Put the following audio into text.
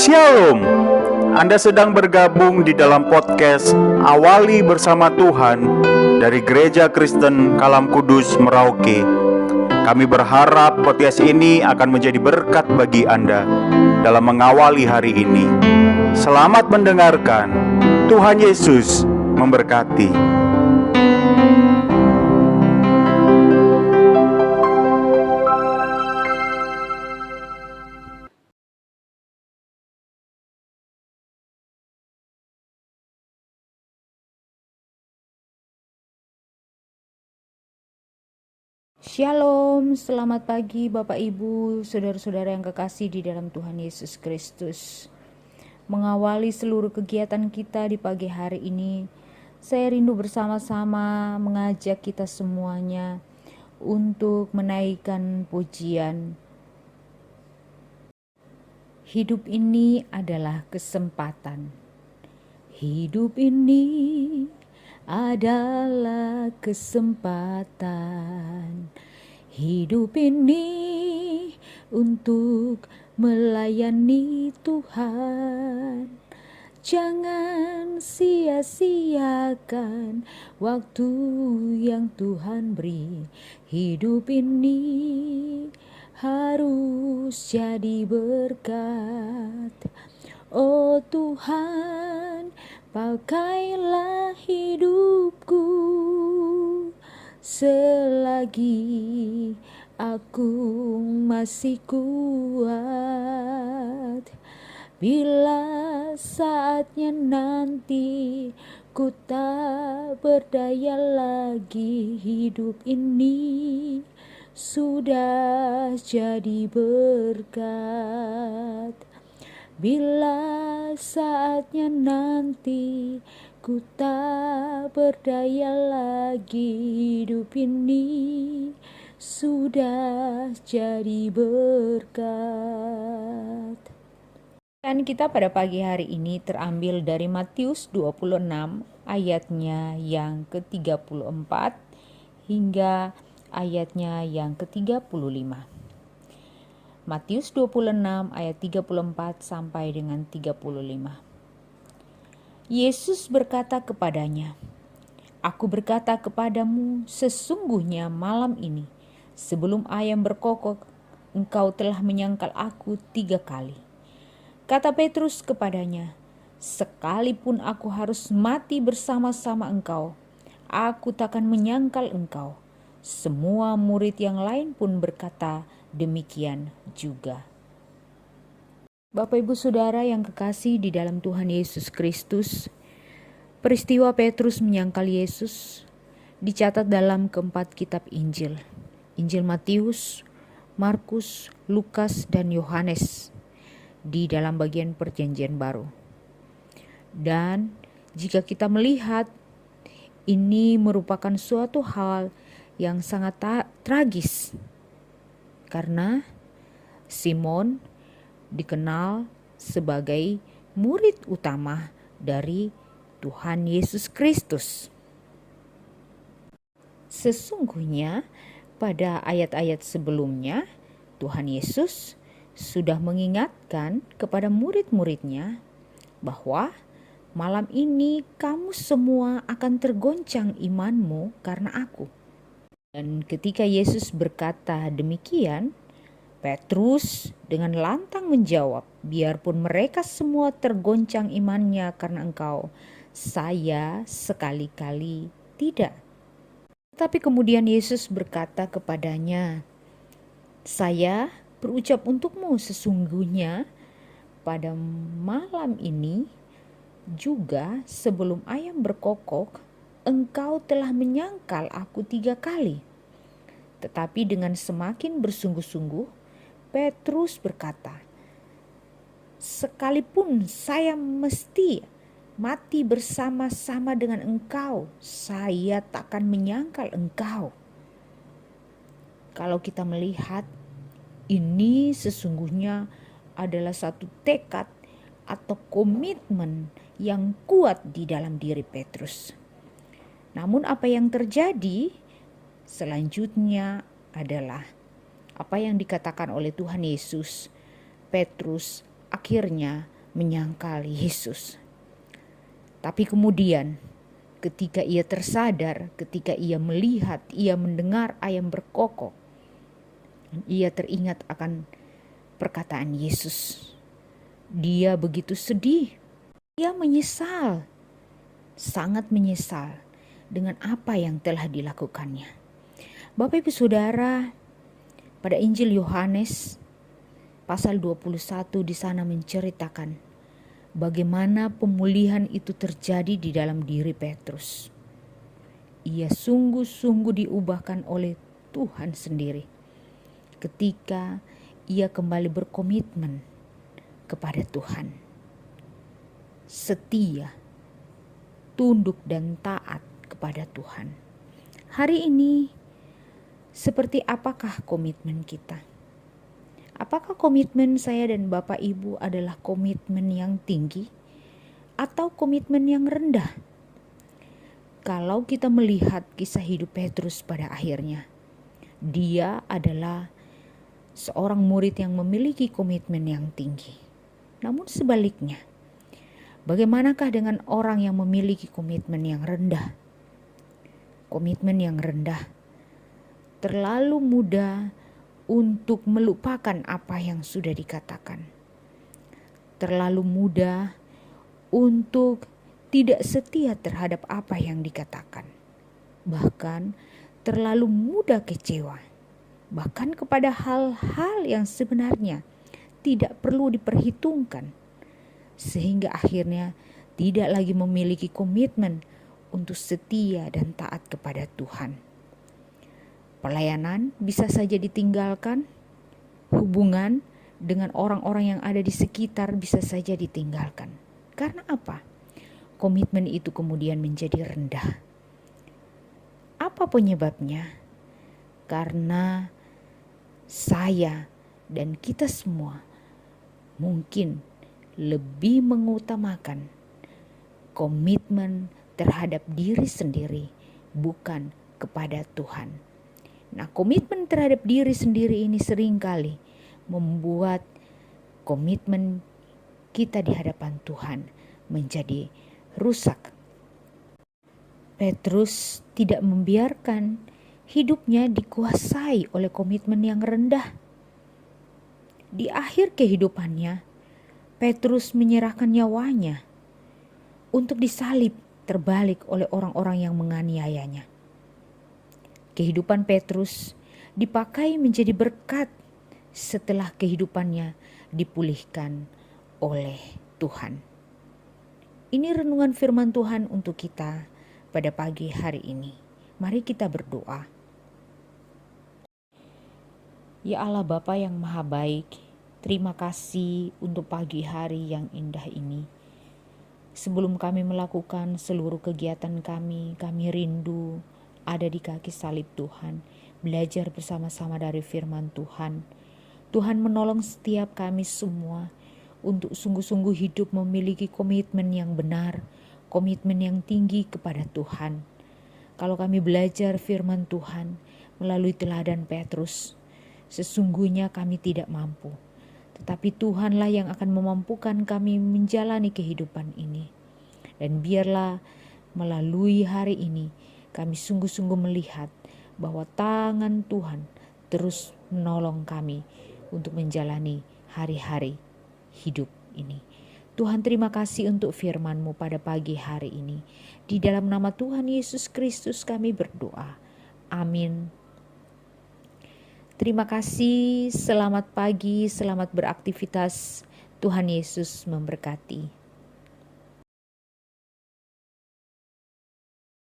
Shalom, Anda sedang bergabung di dalam podcast Awali Bersama Tuhan dari Gereja Kristen Kalam Kudus Merauke. Kami berharap podcast ini akan menjadi berkat bagi Anda dalam mengawali hari ini. Selamat mendengarkan, Tuhan Yesus memberkati. Shalom, selamat pagi Bapak Ibu, saudara-saudara yang kekasih di dalam Tuhan Yesus Kristus. Mengawali seluruh kegiatan kita di pagi hari ini, saya rindu bersama-sama mengajak kita semuanya untuk menaikkan pujian. Hidup ini adalah kesempatan. Hidup ini adalah kesempatan. Hidup ini untuk melayani Tuhan. Jangan sia-siakan waktu yang Tuhan beri. Hidup ini harus jadi berkat. Oh Tuhan, pakailah hidupku selagi aku masih kuat. Bila saatnya nanti ku tak berdaya lagi, hidup ini sudah jadi berkat. Bila saatnya nanti ku tak berdaya lagi, hidup ini sudah jadi berkat. Dan kita pada pagi hari ini terambil dari Matius 26 ayatnya yang ke-34 hingga ayatnya yang ke-35. Matius 26 ayat 34 sampai dengan 35. Yesus berkata kepadanya, "Aku berkata kepadamu, sesungguhnya malam ini, sebelum ayam berkokok, engkau telah menyangkal aku 3 kali. Kata Petrus kepadanya, "Sekalipun aku harus mati bersama-sama engkau, aku takkan menyangkal engkau." Semua murid yang lain pun berkata demikian juga. Bapak Ibu Saudara yang kekasih di dalam Tuhan Yesus Kristus, peristiwa Petrus menyangkal Yesus dicatat dalam keempat kitab Injil. Injil Matius, Markus, Lukas, dan Yohanes di dalam bagian Perjanjian Baru. Dan jika kita melihat, ini merupakan suatu hal yang sangat tragis, karena Simon dikenal sebagai murid utama dari Tuhan Yesus Kristus. Sesungguhnya pada ayat-ayat sebelumnya, Tuhan Yesus sudah mengingatkan kepada murid-muridnya bahwa malam ini kamu semua akan tergoncang imanmu karena aku. Dan ketika Yesus berkata demikian, Petrus dengan lantang menjawab, "Biarpun mereka semua tergoncang imannya karena engkau, saya sekali-kali tidak." Tapi kemudian Yesus berkata kepadanya, "Saya berucap untukmu, sesungguhnya pada malam ini juga sebelum ayam berkokok, engkau telah menyangkal aku 3 kali." Tetapi dengan semakin bersungguh-sungguh, Petrus berkata, "Sekalipun saya mesti mati bersama-sama dengan engkau, saya takkan menyangkal engkau." Kalau kita melihat, ini sesungguhnya adalah satu tekad atau komitmen yang kuat di dalam diri Petrus. Namun apa yang terjadi selanjutnya adalah apa yang dikatakan oleh Tuhan Yesus. Petrus akhirnya menyangkal Yesus. Tapi kemudian ketika ia tersadar, ketika ia melihat, ia mendengar ayam berkokok, ia teringat akan perkataan Yesus. Dia begitu sedih. Ia menyesal, sangat menyesal dengan apa yang telah dilakukannya. Bapak Ibu Saudara, pada Injil Yohanes pasal 21 di sana menceritakan bagaimana pemulihan itu terjadi di dalam diri Petrus. Ia sungguh-sungguh diubahkan oleh Tuhan sendiri ketika ia kembali berkomitmen kepada Tuhan. Setia, tunduk dan taat kepada Tuhan. Hari ini, seperti apakah komitmen kita? Apakah komitmen saya dan Bapak Ibu adalah komitmen yang tinggi atau komitmen yang rendah? Kalau kita melihat kisah hidup Petrus pada akhirnya, dia adalah seorang murid yang memiliki komitmen yang tinggi. Namun sebaliknya, bagaimanakah dengan orang yang memiliki komitmen yang rendah? Komitmen yang rendah terlalu mudah untuk melupakan apa yang sudah dikatakan. Terlalu mudah untuk tidak setia terhadap apa yang dikatakan. Bahkan terlalu mudah kecewa. Bahkan kepada hal-hal yang sebenarnya tidak perlu diperhitungkan. Sehingga akhirnya tidak lagi memiliki komitmen untuk setia dan taat kepada Tuhan. Pelayanan bisa saja ditinggalkan, hubungan dengan orang-orang yang ada di sekitar bisa saja ditinggalkan. Karena apa? Komitmen itu kemudian menjadi rendah. Apa penyebabnya? Karena saya dan kita semua mungkin lebih mengutamakan komitmen terhadap diri sendiri, bukan kepada Tuhan. Nah, komitmen terhadap diri sendiri ini seringkali membuat komitmen kita di hadapan Tuhan menjadi rusak. Petrus tidak membiarkan hidupnya dikuasai oleh komitmen yang rendah. Di akhir kehidupannya, Petrus menyerahkan nyawanya untuk disalib terbalik oleh orang-orang yang menganiayanya. Kehidupan Petrus dipakai menjadi berkat setelah kehidupannya dipulihkan oleh Tuhan. Ini renungan firman Tuhan untuk kita pada pagi hari ini. Mari kita berdoa. Ya Allah Bapa yang Maha Baik, terima kasih untuk pagi hari yang indah ini. Sebelum kami melakukan seluruh kegiatan kami rindu ada di kaki salib Tuhan, belajar bersama-sama dari firman Tuhan. Tuhan menolong setiap kami semua untuk sungguh-sungguh hidup memiliki komitmen yang benar, komitmen yang tinggi kepada Tuhan. Kalau kami belajar firman Tuhan melalui teladan Petrus, sesungguhnya kami tidak mampu, tetapi Tuhanlah yang akan memampukan kami menjalani kehidupan ini. Dan biarlah melalui hari ini kami sungguh-sungguh melihat bahwa tangan Tuhan terus menolong kami untuk menjalani hari-hari hidup ini. Tuhan, terima kasih untuk firman-Mu pada pagi hari ini. Di dalam nama Tuhan Yesus Kristus kami berdoa. Amin. Terima kasih, selamat pagi, selamat beraktivitas. Tuhan Yesus memberkati.